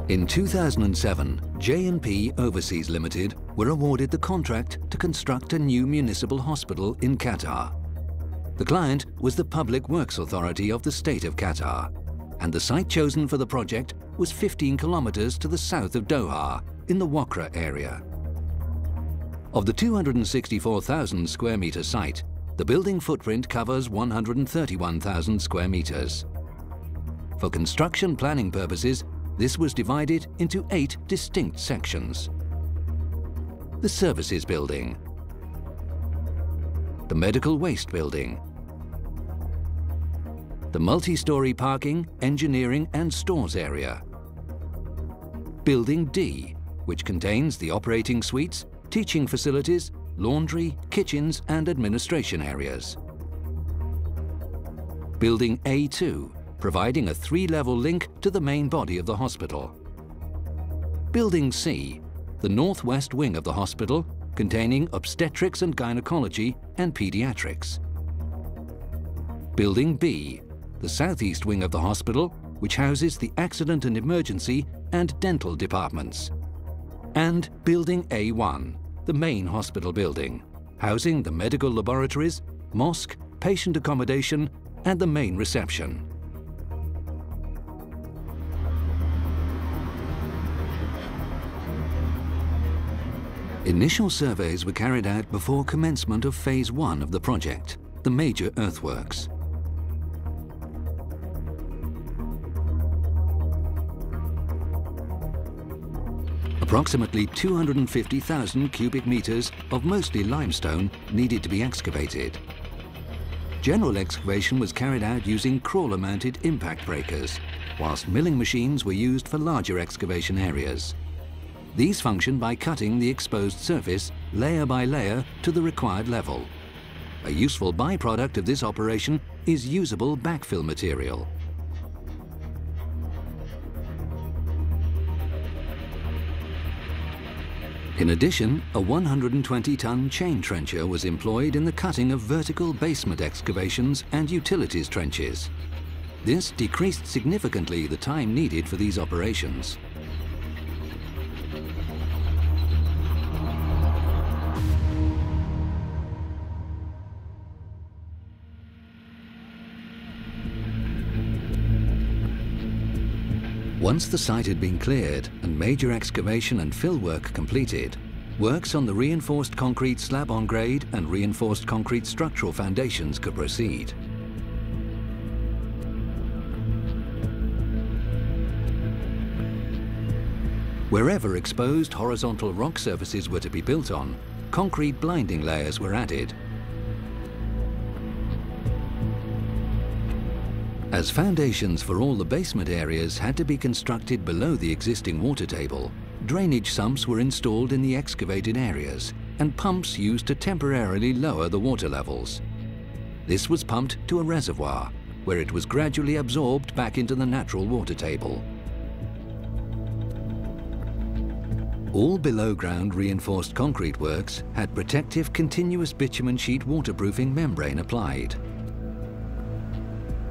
In 2007, J&P Overseas Limited were awarded the contract to construct a new municipal hospital in Qatar. The client was the Public Works Authority of the State of Qatar, and the site chosen for the project was 15 kilometers to the south of Doha, in the Wakra area. Of the 264,000 square meter site, the building footprint covers 131,000 square meters. For construction planning purposes, this was divided into 8 distinct sections. The Services Building, the Medical Waste Building, the Multi-Story Parking, Engineering and Stores Area, Building D, which contains the operating suites, teaching facilities, laundry, kitchens and administration areas. Building A2, providing a 3-level link to the main body of the hospital. Building C, the northwest wing of the hospital, containing obstetrics and gynecology and pediatrics. Building B, the southeast wing of the hospital, which houses the accident and emergency and dental departments. And Building A1, the main hospital building, housing the medical laboratories, mosque, patient accommodation and the main reception. Initial surveys were carried out before commencement of Phase 1 of the project, the major earthworks. Approximately 250,000 cubic meters of mostly limestone needed to be excavated. General excavation was carried out using crawler-mounted impact breakers, whilst milling machines were used for larger excavation areas. These function by cutting the exposed surface layer by layer to the required level. A useful byproduct of this operation is usable backfill material. In addition, a 120-ton chain trencher was employed in the cutting of vertical basement excavations and utilities trenches. This decreased significantly the time needed for these operations. Once the site had been cleared and major excavation and fill work completed, works on the reinforced concrete slab-on-grade and reinforced concrete structural foundations could proceed. Wherever exposed horizontal rock surfaces were to be built on, concrete blinding layers were added. As foundations for all the basement areas had to be constructed below the existing water table, drainage sumps were installed in the excavated areas and pumps used to temporarily lower the water levels. This was pumped to a reservoir, where it was gradually absorbed back into the natural water table. All below-ground reinforced concrete works had protective continuous bitumen sheet waterproofing membrane applied.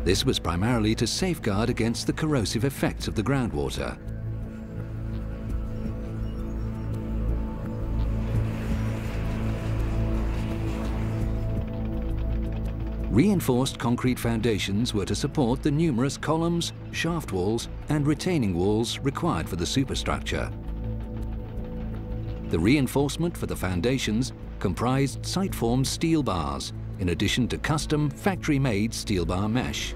This was primarily to safeguard against the corrosive effects of the groundwater. Reinforced concrete foundations were to support the numerous columns, shaft walls and retaining walls required for the superstructure. The reinforcement for the foundations comprised site-formed steel bars, in addition to custom factory-made steel bar mesh.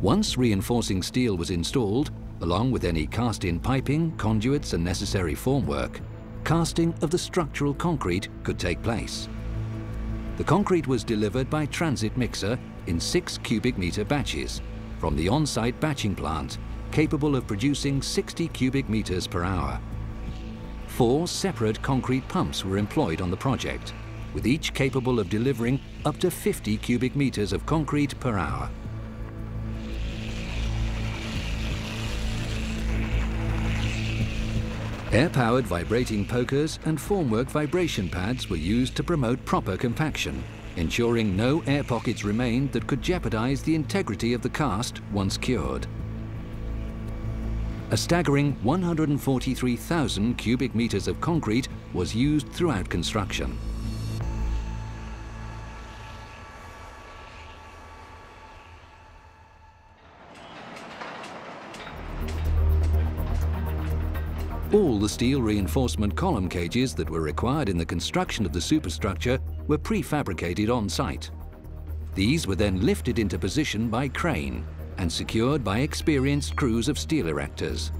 Once reinforcing steel was installed, along with any cast-in piping, conduits and necessary formwork, casting of the structural concrete could take place. The concrete was delivered by transit mixer in 6 cubic meter batches from the on-site batching plant, capable of producing 60 cubic meters per hour. 4 separate concrete pumps were employed on the project, with each capable of delivering up to 50 cubic meters of concrete per hour. Air-powered vibrating pokers and formwork vibration pads were used to promote proper compaction, ensuring no air pockets remained that could jeopardize the integrity of the cast once cured. A staggering 143,000 cubic meters of concrete was used throughout construction. All the steel reinforcement column cages that were required in the construction of the superstructure were prefabricated on site. These were then lifted into position by crane and secured by experienced crews of steel erectors.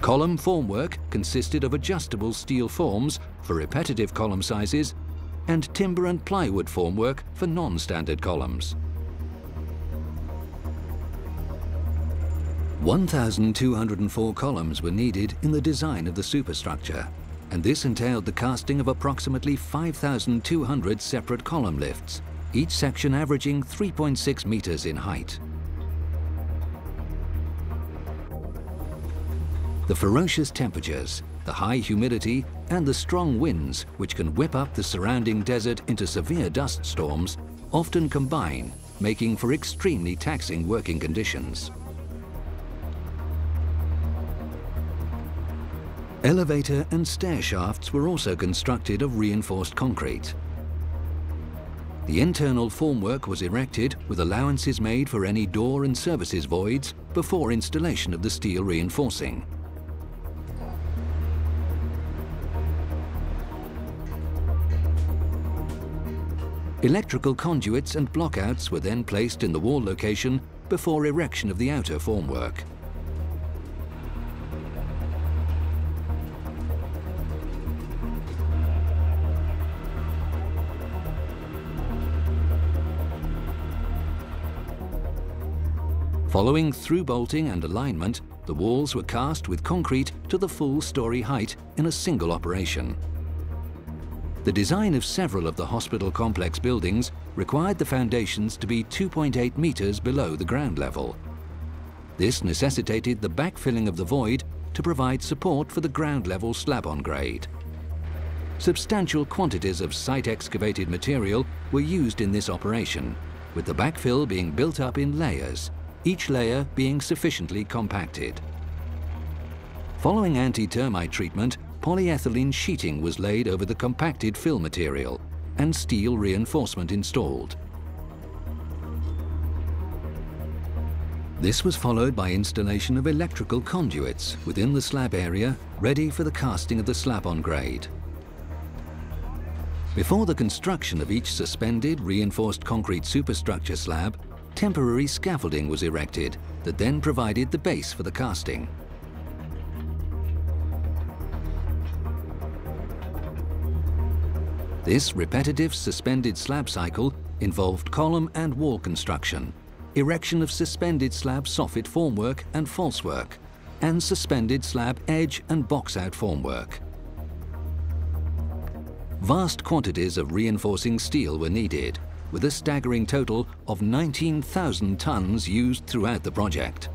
Column formwork consisted of adjustable steel forms for repetitive column sizes and timber and plywood formwork for non-standard columns. 1,204 columns were needed in the design of the superstructure, and this entailed the casting of approximately 5,200 separate column lifts, each section averaging 3.6 meters in height. The ferocious temperatures, the high humidity, and the strong winds, which can whip up the surrounding desert into severe dust storms, often combine, making for extremely taxing working conditions. Elevator and stair shafts were also constructed of reinforced concrete. The internal formwork was erected with allowances made for any door and services voids before installation of the steel reinforcing. Electrical conduits and blockouts were then placed in the wall location before erection of the outer formwork. Following through bolting and alignment, the walls were cast with concrete to the full story height in a single operation. The design of several of the hospital complex buildings required the foundations to be 2.8 meters below the ground level. This necessitated the backfilling of the void to provide support for the ground level slab on grade. Substantial quantities of site-excavated material were used in this operation, with the backfill being built up in layers, each layer being sufficiently compacted. Following anti-termite treatment, polyethylene sheeting was laid over the compacted fill material and steel reinforcement installed. This was followed by installation of electrical conduits within the slab area, ready for the casting of the slab on grade. Before the construction of each suspended reinforced concrete superstructure slab, temporary scaffolding was erected that then provided the base for the casting. This repetitive suspended slab cycle involved column and wall construction, erection of suspended slab soffit formwork and falsework, and suspended slab edge and box-out formwork. Vast quantities of reinforcing steel were needed, with a staggering total of 19,000 tons used throughout the project.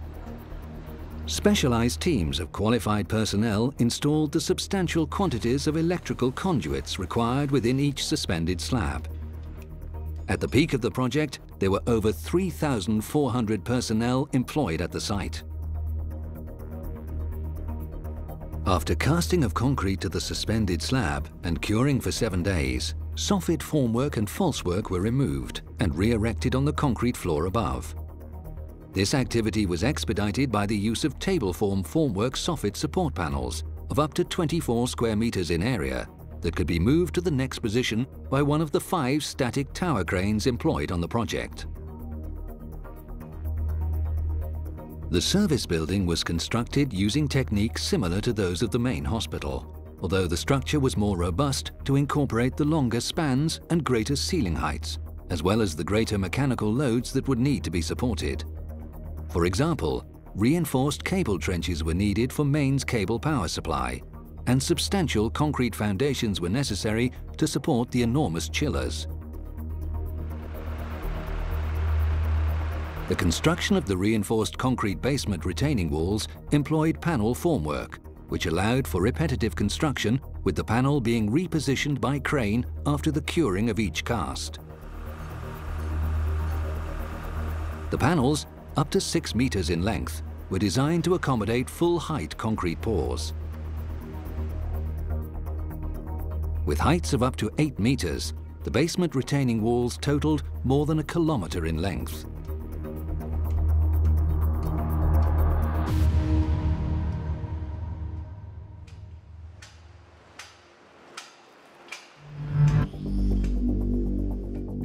Specialized teams of qualified personnel installed the substantial quantities of electrical conduits required within each suspended slab. At the peak of the project, there were over 3,400 personnel employed at the site. After casting of concrete to the suspended slab and curing for 7 days, soffit formwork and falsework were removed and re-erected on the concrete floor above. This activity was expedited by the use of table-form formwork soffit support panels of up to 24 square meters in area that could be moved to the next position by one of the 5 static tower cranes employed on the project. The service building was constructed using techniques similar to those of the main hospital, although the structure was more robust to incorporate the longer spans and greater ceiling heights, as well as the greater mechanical loads that would need to be supported. For example, reinforced cable trenches were needed for mains cable power supply, and substantial concrete foundations were necessary to support the enormous chillers. The construction of the reinforced concrete basement retaining walls employed panel formwork, which allowed for repetitive construction with the panel being repositioned by crane after the curing of each cast. The panels, up to 6 meters in length, were designed to accommodate full-height concrete pours. With heights of up to 8 meters, the basement retaining walls totaled more than 1 kilometer in length.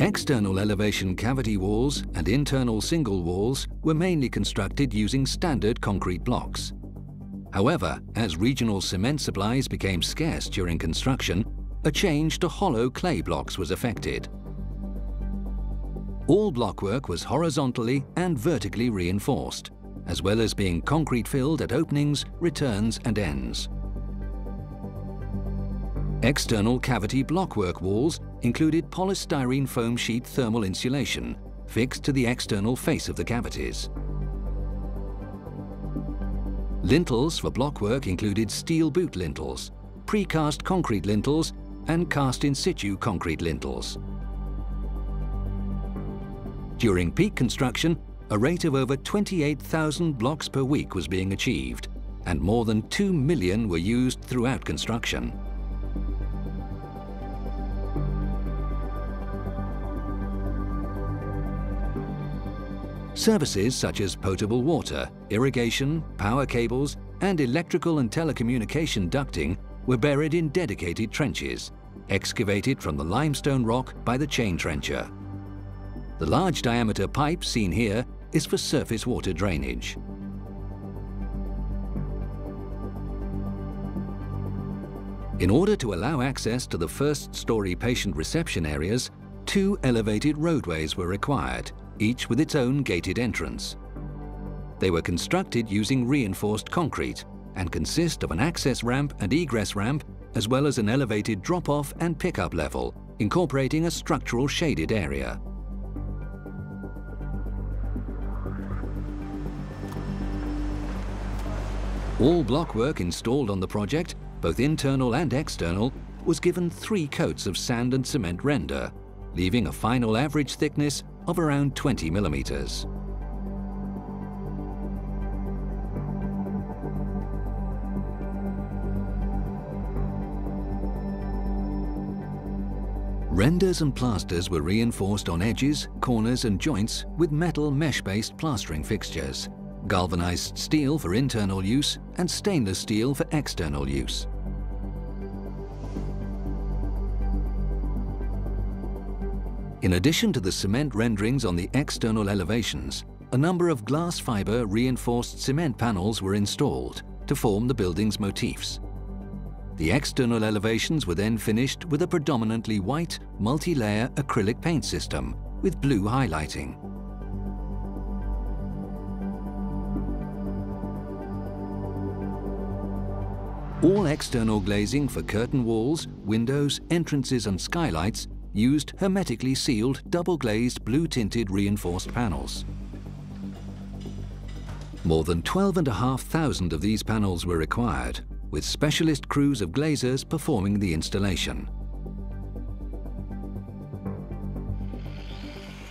External elevation cavity walls and internal single walls were mainly constructed using standard concrete blocks. However, as regional cement supplies became scarce during construction, a change to hollow clay blocks was effected. All blockwork was horizontally and vertically reinforced, as well as being concrete-filled at openings, returns and ends. External cavity blockwork walls included polystyrene foam sheet thermal insulation fixed to the external face of the cavities. Lintels for blockwork included steel boot lintels, precast concrete lintels and cast in situ concrete lintels. During peak construction, a rate of over 28,000 blocks per week was being achieved, and more than 2 million were used throughout construction. Services such as potable water, irrigation, power cables, and electrical and telecommunication ducting were buried in dedicated trenches, excavated from the limestone rock by the chain trencher. The large diameter pipe seen here is for surface water drainage. In order to allow access to the first-story patient reception areas, 2 elevated roadways were required, each with its own gated entrance. They were constructed using reinforced concrete and consist of an access ramp and egress ramp, as well as an elevated drop-off and pick-up level, incorporating a structural shaded area. All blockwork installed on the project, both internal and external, was given 3 coats of sand and cement render, leaving a final average thickness of around 20 millimeters. Renders and plasters were reinforced on edges, corners and joints with metal mesh-based plastering fixtures, galvanized steel for internal use and stainless steel for external use. In addition to the cement renderings on the external elevations, a number of glass fiber reinforced cement panels were installed to form the building's motifs. The external elevations were then finished with a predominantly white, multi-layer acrylic paint system with blue highlighting. All external glazing for curtain walls, windows, entrances and skylights used hermetically sealed double-glazed blue-tinted reinforced panels. More than 12,500 of these panels were required, with specialist crews of glazers performing the installation.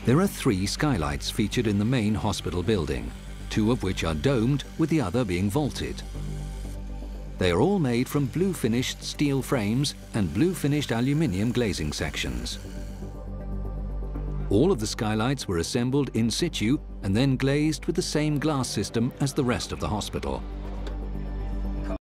There are 3 skylights featured in the main hospital building, 2 of which are domed with the other being vaulted. They are all made from blue-finished steel frames and blue-finished aluminium glazing sections. All of the skylights were assembled in situ and then glazed with the same glass system as the rest of the hospital.